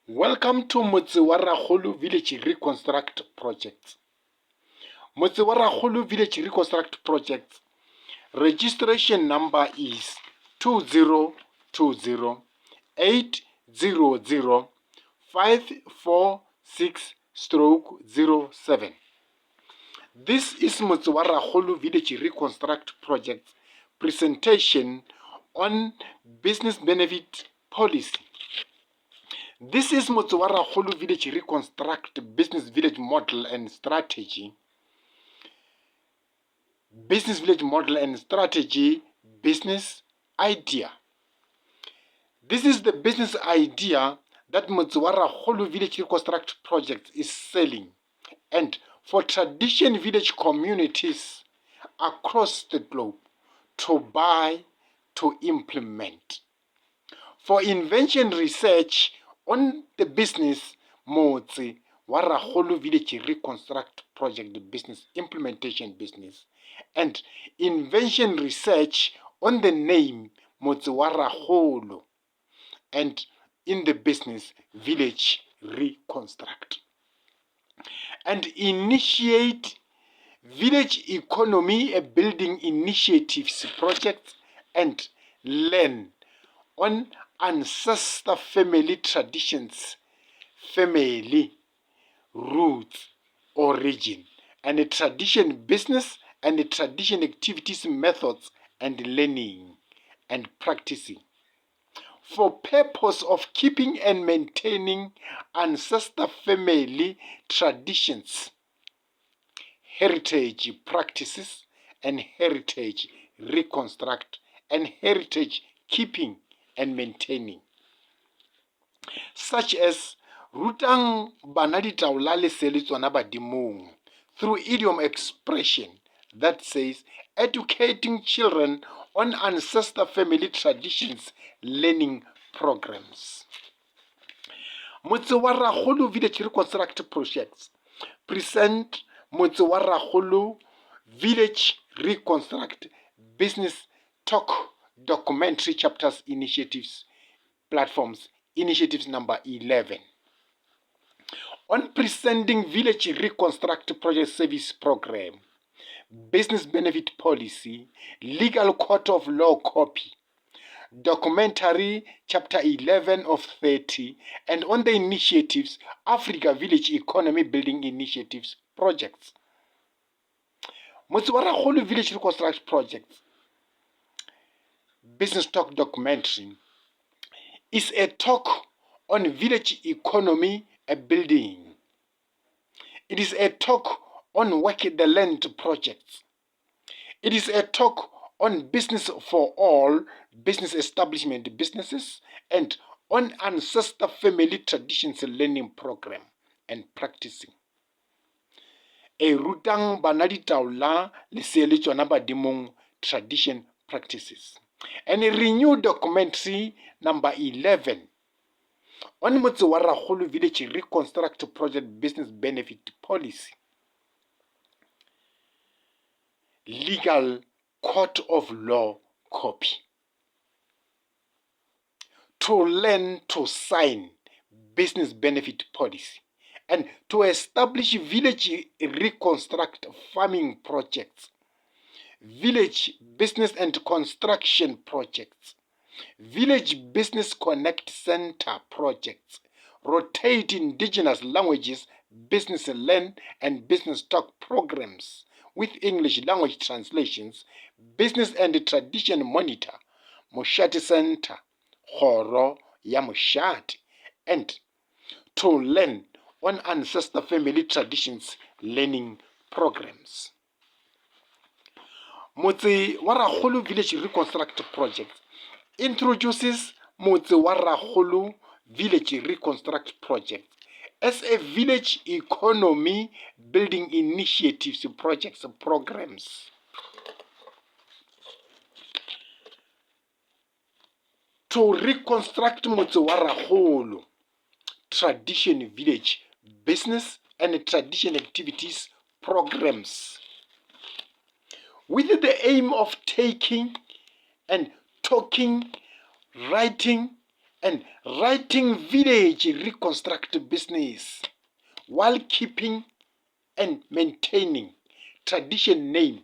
Welcome to Motse wa Rakgolo Village Reconstruct Project. Motse wa Rakgolo Village Reconstruct Project. Registration number is 2020-800-546-07. This is Motse wa Rakgolo Village Reconstruct Project presentation on business benefit policy. This is Motse wa Rakgolo Village Reconstruct Business Village Model and Strategy. Business Village Model and Strategy, business idea. This is the business idea that Motse wa Rakgolo Village Reconstruct Project is selling, and for tradition village communities across the globe to buy, to implement. For invention research on the business Motse wa Rakgolo Village Reconstruct Project business implementation business, and invention research on the name Motse wa Rakgolo and in the business Village Reconstruct, and initiate village economy a building initiatives project and learn on ancestor family traditions, family roots, origin, and a tradition business and a tradition activities methods and learning and practicing for purpose of keeping and maintaining ancestor family traditions, heritage practices, and heritage reconstruct, and heritage keeping and maintaining, such as rutang bana ditaola lesele tsona badimong through idiom expression that says educating children on ancestor family traditions learning programs. Motse wa Rakgolo Village Reconstruct Projects present Motse wa Rakgolo Village Reconstruct Business Talk Documentary Chapters Initiatives Platforms Initiatives number 11 on presenting Village Reconstruct Project Service Program, Business Benefit Policy, Legal Court of Law Copy, Documentary Chapter 11 of 30, and on the initiatives Africa Village Economy Building Initiatives Projects. Motse wa Rakgolo Village Reconstruct Project Business Talk Documentary is a talk on village economy building. It is a talk on work the land projects. It is a talk on business for all, business establishment businesses, and on ancestor family traditions learning program and practicing. A rutang bana ditaola lesele tsona badimong tradition practices. And a renewed documentary number 11 on Motse wa Rakgolo Village Reconstruct Project Business Benefit Policy, Legal Court of Law Copy. To learn to sign business benefit policy and to establish village reconstruct farming projects, village business and construction projects, village business connect center projects, rotate indigenous languages, business learn and business talk programs with English language translations, business and tradition monitor, Moshati Center, Khoro ya Moshati, and to learn on ancestor family traditions learning programs. Motse wa Rakgolo Village Reconstruct Project introduces Motse wa Rakgolo Village Reconstruct Project as a village economy building initiatives, projects, programs. To reconstruct Motse wa Rakgolo tradition village business and tradition activities programs with the aim of taking and talking, writing and writing village reconstruct business while keeping and maintaining tradition name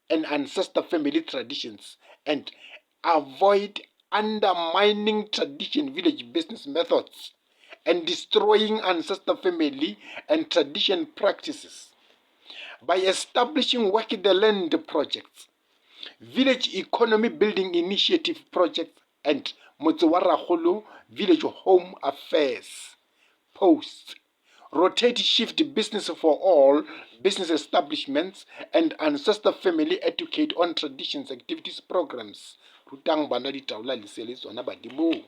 and ancestor family traditions, and avoid undermining tradition village business methods and destroying ancestor family and tradition practices. By establishing work the land projects, village economy building initiative projects, and Motse wa Rakgolo village home affairs posts, rotate shift business for all business establishments, and ancestor family educate on traditions activities programs rutang bana ditaola lesele tsona badimo.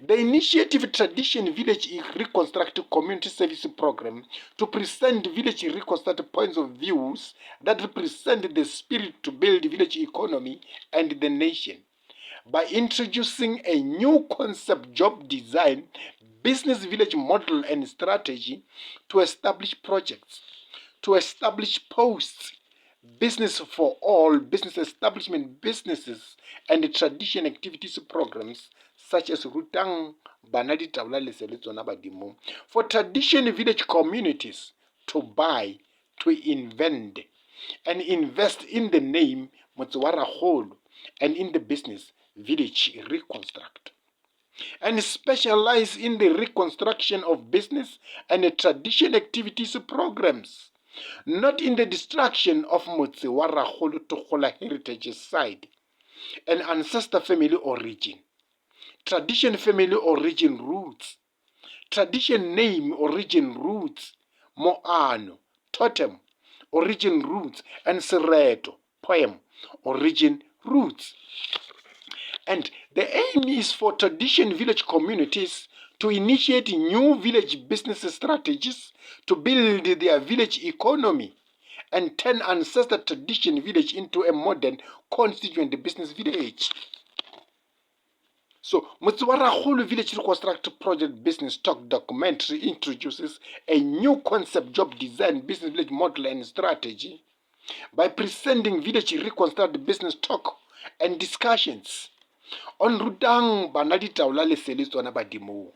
The initiative Tradition Village Reconstruct Community Service Program to present village reconstruct points of views that represent the spirit to build village economy and the nation by introducing a new concept, job design, business village model and strategy to establish projects, to establish posts, business for all, business establishment businesses, and tradition activities programs such as Rutang Banadi Tavla Leselitsona Badimo for tradition village communities to buy, to invent, and invest in the name Motse wa Rakgolo and in the business village reconstruct, and specialize in the reconstruction of business and the tradition activities programs, not in the destruction of Motse wa Rakgolo Thokgola heritage side and ancestor family origin, tradition family origin roots, tradition name origin roots, moano, totem, origin roots, and sereto, poem, origin roots. And the aim is for tradition village communities to initiate new village business strategies to build their village economy and turn ancestor tradition village into a modern constituent business village. So, Motse wa Rakgolo Village Reconstruct Project Business Talk documentary introduces a new concept, job design, business village model and strategy by presenting village reconstruct business talk and discussions on Rutang Banadi Taula Leselitsona Badimo,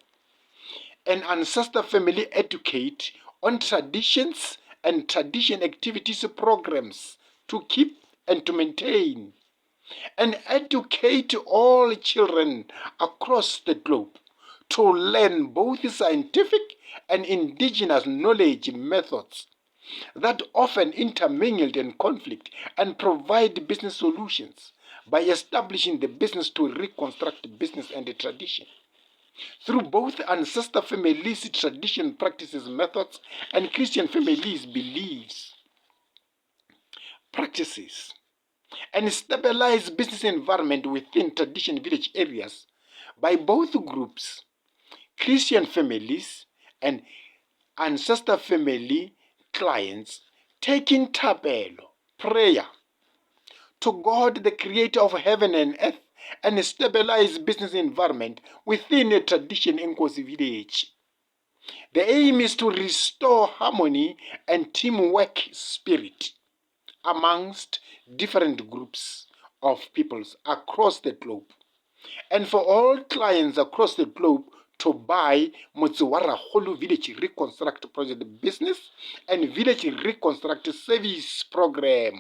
and ancestor family educate on traditions and tradition activities programs to keep and to maintain, and educate all children across the globe to learn both scientific and indigenous knowledge methods that often intermingled in conflict, and provide business solutions by establishing the business to reconstruct business and the tradition through both ancestor families' tradition, practices, methods, and Christian families' beliefs, practices, and stabilize business environment within tradition village areas by both groups, Christian families and ancestor family clients, taking tabelo, prayer, to God, the creator of heaven and earth, and stabilize business environment within a tradition in Nkosi village. The aim is to restore harmony and teamwork spirit amongst different groups of peoples across the globe, and for all clients across the globe to buy Motse wa Rakgolo Village Reconstruct Project Business and Village Reconstruct Service Program,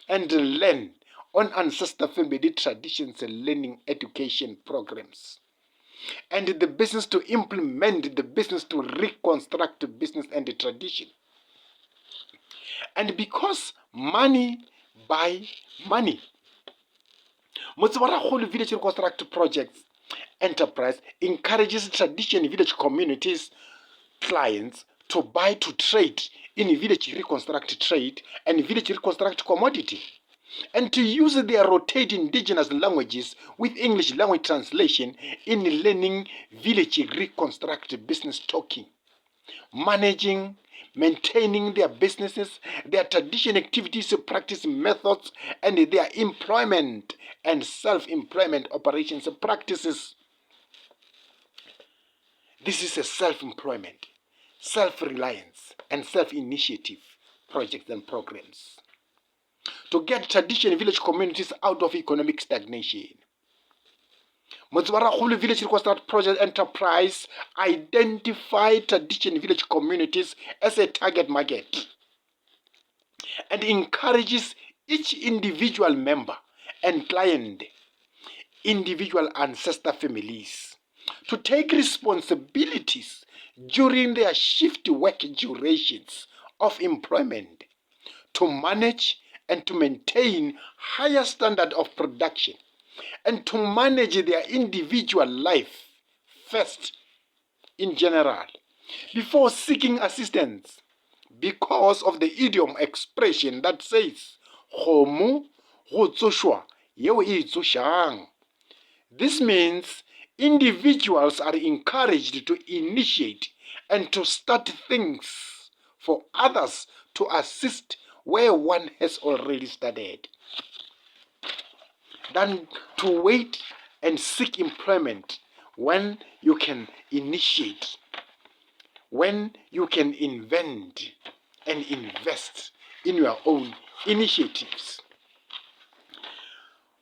and learn on ancestor family traditions and learning education programs, and the business to implement the business to reconstruct business and the tradition. And because money buy money, Motse wa Rakgolo Village Reconstruct Projects Enterprise encourages tradition village communities clients to buy, to trade in village reconstruct trade and village reconstruct commodity, and to use their rotate indigenous languages with English language translation in learning village reconstruct business talking, managing, maintaining their businesses, their tradition activities, practice methods, and their employment and self-employment operations practices. This is a self-employment, self-reliance, and self-initiative projects and programs to get tradition village communities out of economic stagnation. Motse wa Rakgolo Village Reconstruct Project Enterprise identify tradition village communities as a target market and encourages each individual member and client, individual ancestor families, to take responsibilities during their shift work durations of employment, to manage and to maintain higher standard of production, and to manage their individual life first in general, before seeking assistance, because of the idiom expression that says, Kgomo go tsošwa yeo e tsošang. This means individuals are encouraged to initiate and to start things for others to assist where one has already started, than to wait and seek employment when you can initiate, when you can invent and invest in your own initiatives.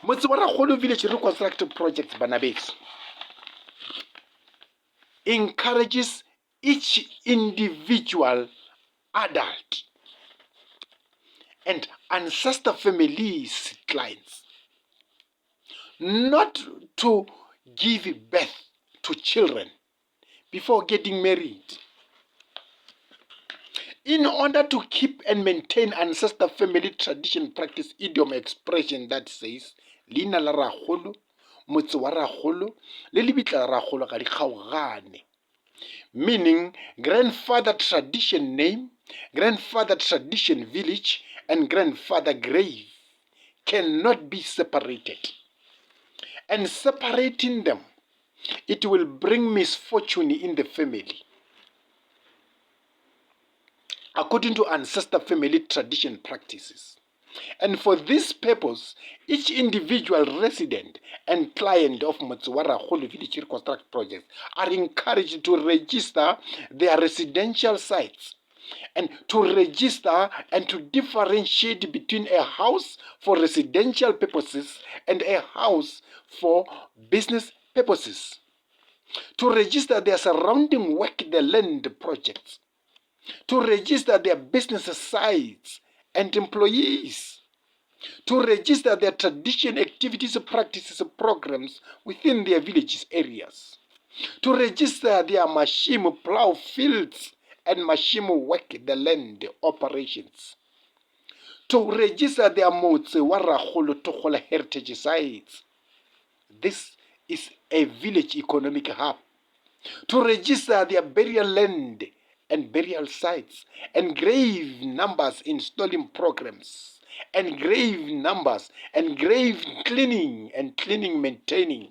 Motse wa Rakgolo Village Reconstruct Project Banabes encourages each individual adult and ancestor families clients not to give birth to children before getting married, in order to keep and maintain ancestor family tradition practice idiom expression that says Lina la Rakgolo, Motse wa Rakgolo, le lebitla la Rakgolo ga di kgaogane, meaning grandfather tradition name, grandfather tradition village, and grandfather grave cannot be separated. And separating them, it will bring misfortune in the family. According to ancestor family tradition practices. And for this purpose, each individual resident and client of Motse wa Rakgolo Village Reconstruct Project are encouraged to register their residential sites and to register and to differentiate between a house for residential purposes and a house for business purposes, to register their surrounding work the land projects, to register their business sites and employees, to register their tradition activities, practices, programs within their villages areas, to register their mashimo plow fields and mashimo work the land operations, to register their Motse wa Rakgolo Thokgola heritage sites. This is a village economic hub. To register their burial land and burial sites, and grave numbers installing programs, and grave numbers, and grave cleaning and cleaning maintaining.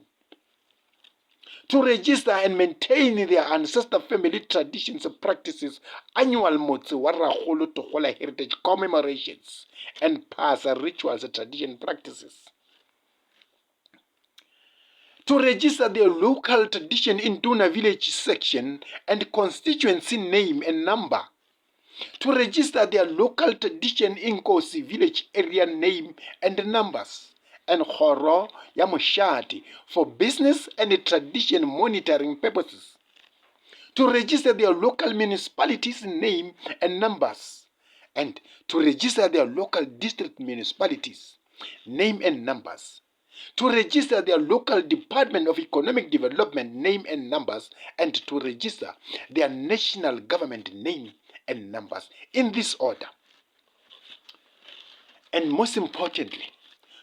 To register and maintain their ancestor family traditions and practices, annual Motse wa Rakgolo Thokgola heritage commemorations, and past rituals and tradition practices. To register their local tradition in Tuna village section and constituency name and number. To register their local tradition in Kosi village area name and numbers. And Khoro ya Moshati for business and tradition monitoring purposes. To register their local municipalities name and numbers. And to register their local district municipalities name and numbers. To register their local Department of Economic Development name and numbers, and to register their national government name and numbers in this order. And most importantly,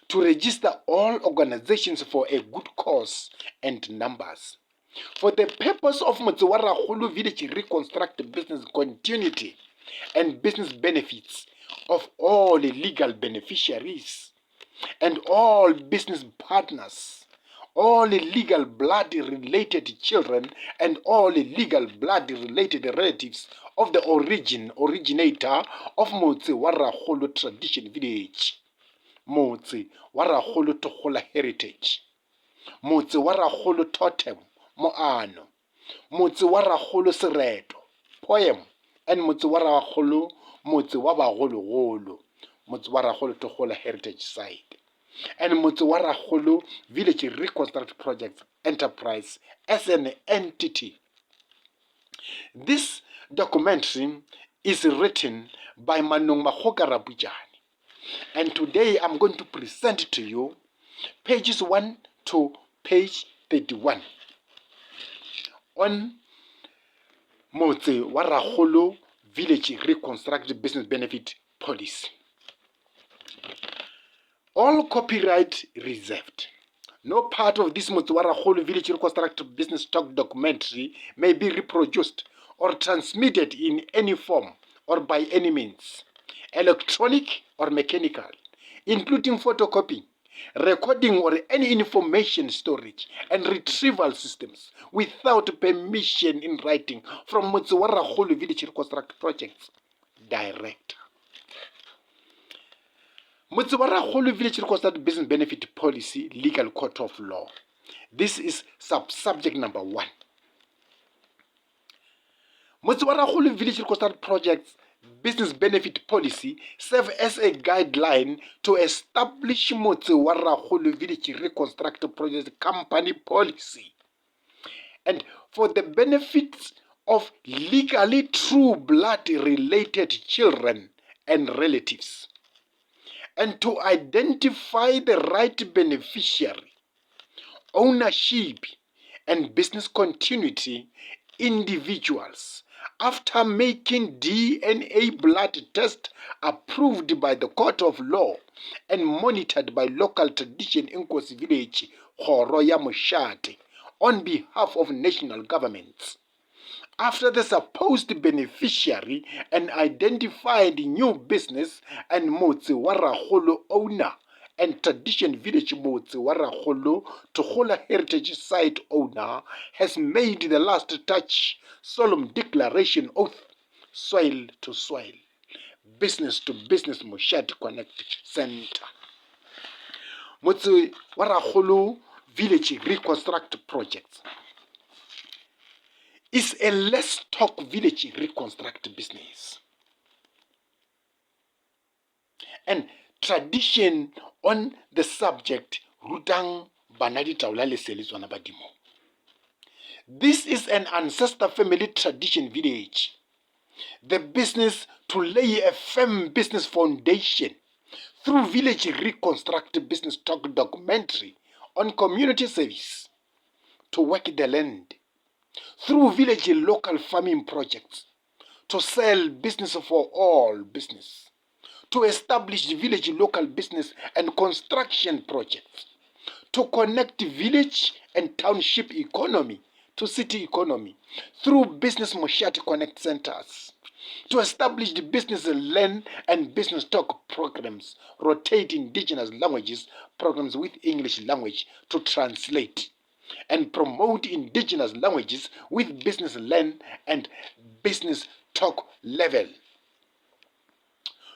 to register all organizations for a good cause and numbers. For the purpose of Motse wa Rakgolo Village Reconstruct business continuity and business benefits of all legal beneficiaries and all business partners, all legal blood-related children, and all legal blood-related relatives of the originator of Motse wa Rakgolo Tradition Village, Motse wa Rakgolo Thokgola Heritage, Motse wa Rakgolo Totem, Moano, Motse wa Rakgolo Sereto, Poem, and Motse wa Rakgolo, Motse wa Bagologolo, Motse wa Rakgolo Thokgola Heritage Site. and Motse wa Rakgolo Village Reconstruct Project Enterprise as an entity. This documentary is written by Manong Mahoka Rabujani, and today I'm going to present to you pages 1 to page 31 on Motse wa Rakgolo Village Reconstruct Business Benefit Policy. All copyright reserved. No part of this Motse wa Rakgolo Village Reconstruct Business Talk documentary may be reproduced or transmitted in any form or by any means, electronic or mechanical, including photocopying, recording, or any information storage and retrieval systems without permission in writing from Motse wa Rakgolo Village Reconstruct Projects Director. Motse wa Rakgolo Village Reconstruct Business Benefit Policy Legal Court of Law. This is subject number 1. Motse wa Rakgolo Village Reconstruct Projects Business Benefit Policy serve as a guideline to establish Motse wa Rakgolo Village Reconstruct Project Company Policy, and for the benefits of legally true blood-related children and relatives, and to identify the right beneficiary, ownership, and business continuity individuals after making DNA blood test approved by the court of law and monitored by local tradition in Nkosi Village, Khoro ya Moshate, on behalf of national governments. After the supposed beneficiary and identified new business and Motse wa Rakgolo owner and tradition village Motse wa Rakgolo Thokgola heritage site owner has made the last touch solemn declaration oath, soil to soil, business to business Moshate Connect Center. Motse wa Rakgolo Village Reconstruct Projects is a less talk village reconstruct business. And tradition on the subject Rutang Banadi Taula Leseliswana Badimo. This is an ancestor family tradition village. The business to lay a firm business foundation through village reconstruct business talk documentary on community service, to work the land, through village local farming projects, to sell business for all business, to establish village local business and construction projects, to connect village and township economy to city economy through business Moshate Connect centers, to establish the business learn and business talk programs, rotate indigenous languages programs with English language to translate, and promote indigenous languages with business learn and business talk level,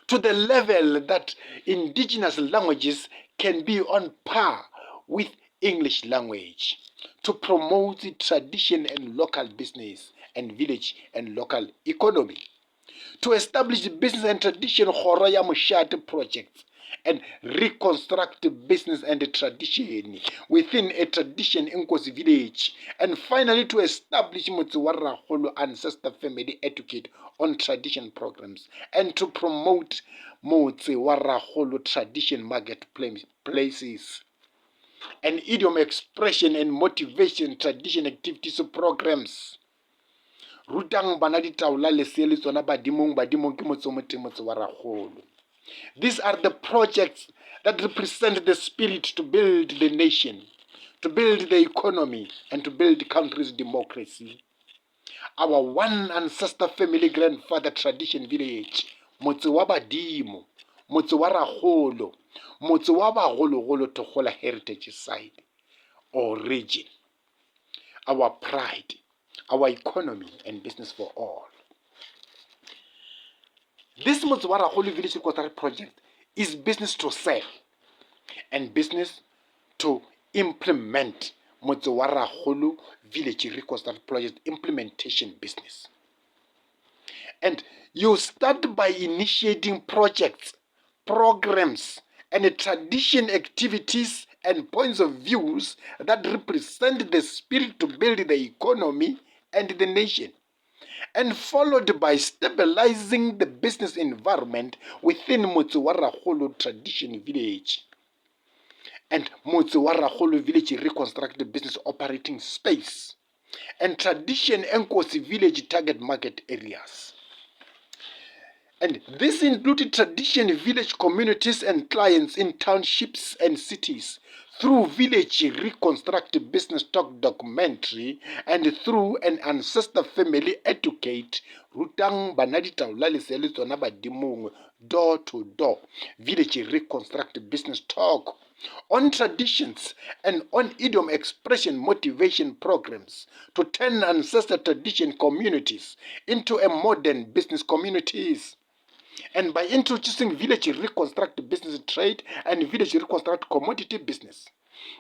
to the level that indigenous languages can be on par with English language, to promote the tradition and local business and village and local economy, to establish the business and tradition Khoro ya Moshate projects and reconstruct the business and the tradition within a tradition in Nkosi Village, and finally to establish Motse wa Rakgolo ancestor family educate on tradition programs, and to promote Motse wa Rakgolo tradition marketplaces and idiom expression and motivation tradition activities programs. Rutang Banadi Taula Leseliswana Badimong ke Motse wa Rakgolo. These are the projects that represent the spirit to build the nation, to build the economy, and to build the country's democracy. Our one ancestor family grandfather tradition village, Motse wa Badimo, Motse wa Rakgolo, Motse wa Bagologolo Thokgola heritage site or region. Our pride, our economy and business for all. This Motse wa Rakgolo Village Reconstruct Project is business to sell and business to implement Motse wa Rakgolo Village Reconstruct Project implementation business. And you start by initiating projects, programs, and tradition activities and points of views that represent the spirit to build the economy and the nation, and followed by stabilizing the business environment within Motse wa Rakgolo tradition village and Motse wa Rakgolo village reconstruct the business operating space and tradition Enkosi village target market areas. And this included tradition village communities and clients in townships and cities through village reconstruct business talk documentary and through an ancestor family educate rutang banadi taula le sele tsona badimong door to door village reconstruct business talk on traditions and on idiom expression motivation programs to turn ancestor tradition communities into a modern business communities. And by introducing village reconstruct business trade and village reconstruct commodity business,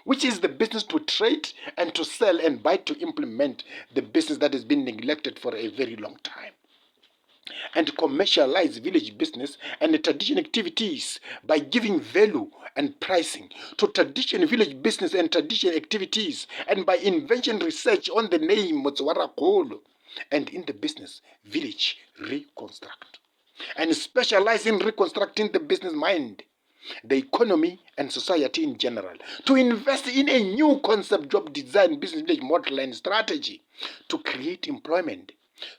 which is the business to trade and to sell and buy to implement the business that has been neglected for a very long time. And commercialize village business and the tradition activities by giving value and pricing to tradition village business and tradition activities, and by invention research on the name Motse wa Rakgolo and in the business village reconstruct, and specialize in reconstructing the business mind, the economy, and society in general, to invest in a new concept job design business village model and strategy to create employment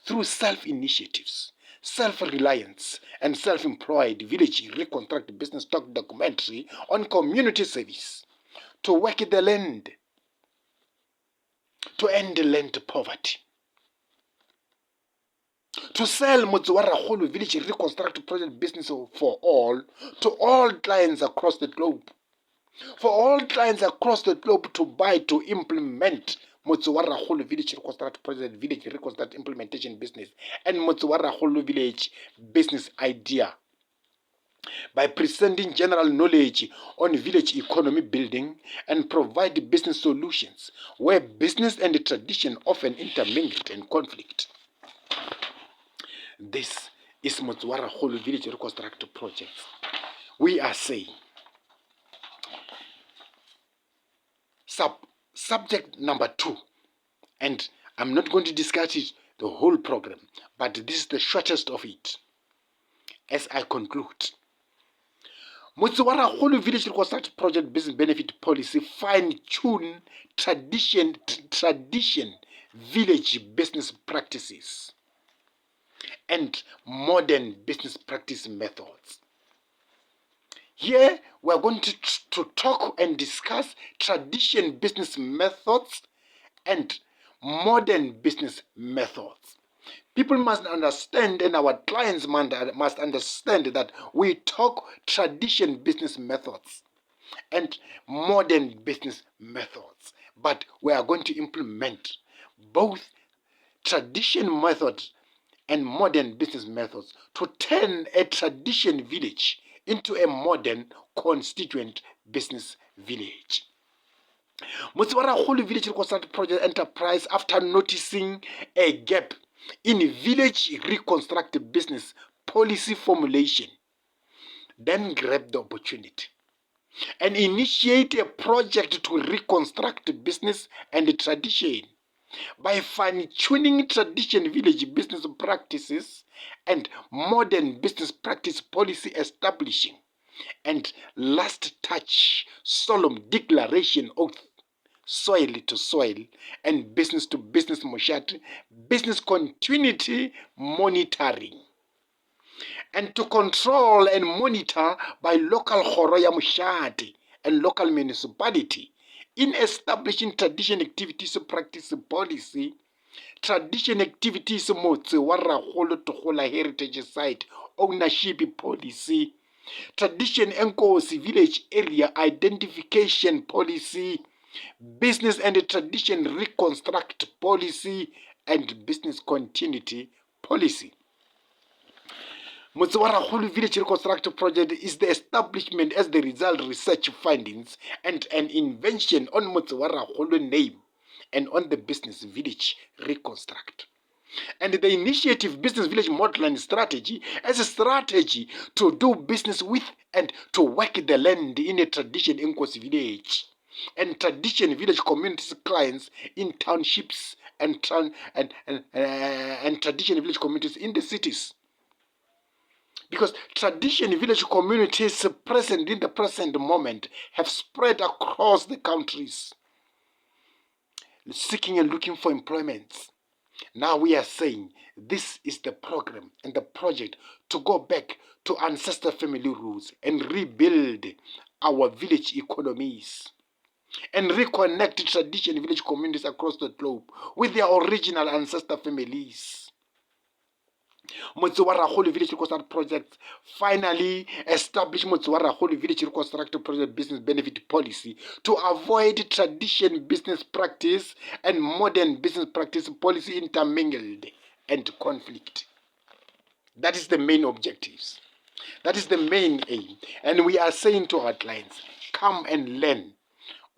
through self-initiatives, self-reliance, and self-employed village reconstruct business talk documentary on community service, to work the land, to end land poverty, to sell Motse wa Rakgolo village reconstruct project business for all, to all clients across the globe. For all clients across the globe to buy to implement Motse wa Rakgolo village reconstruct project village reconstruct implementation business and Motse wa Rakgolo village business idea, by presenting general knowledge on village economy building and provide business solutions where business and tradition often intermingle and conflict. This is Motse wa Rakgolo village reconstruct project. We are saying subject number 2, and I'm not going to discuss it the whole program, but this is the shortest of it. As I conclude, Motse wa Rakgolo village reconstruct project business benefit policy fine-tune tradition village business practices and modern business practice methods. Here we are going to talk and discuss tradition business methods and modern business methods. People must understand, and our clients must understand, that we talk tradition business methods and modern business methods, but we are going to implement both tradition methods and modern business methods to turn a tradition village into a modern constituent business village. Motse wa Rakgolo village reconstruct project enterprise, after noticing a gap in village reconstruct business policy formulation, then grabbed the opportunity and initiate a project to reconstruct business and tradition by fine-tuning tradition village business practices and modern business practice policy establishing and last touch solemn declaration oath, soil to soil and business to business moshati, business continuity monitoring, and to control and monitor by local khoro ya moshati and local municipality in establishing tradition activities practice policy, tradition activities Motse wa Rakgolo Thokgola heritage site ownership policy, tradition Enkosi village area identification policy, business and tradition reconstruct policy, and business continuity policy. Motse wa Rakgolo village reconstruct project is the establishment as the result research findings and an invention on Motse wa Rakgolo name and on the business village reconstruct. And the initiative Business Village Model and Strategy as a strategy to do business with and to work the land in a tradition Inkosi village and tradition village communities clients in townships and tradition village communities in the cities. Because tradition village communities present in the present moment have spread across the countries, seeking and looking for employment. Now we are saying this is the program and the project to go back to ancestor family roots and rebuild our village economies and reconnect tradition village communities across the globe with their original ancestor families. Motse wa Rakgolo Village Reconstruct Project finally established Motse wa Rakgolo Village Reconstruct Project business benefit policy to avoid tradition business practice and modern business practice policy intermingled and conflict. That is the main objectives. That is the main aim. And we are saying to our clients, come and learn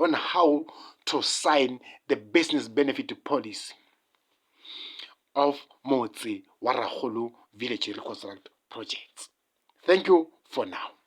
on how to sign the business benefit policy of Motse wa Rakgolo Village Reconstruct Project. Thank you for now.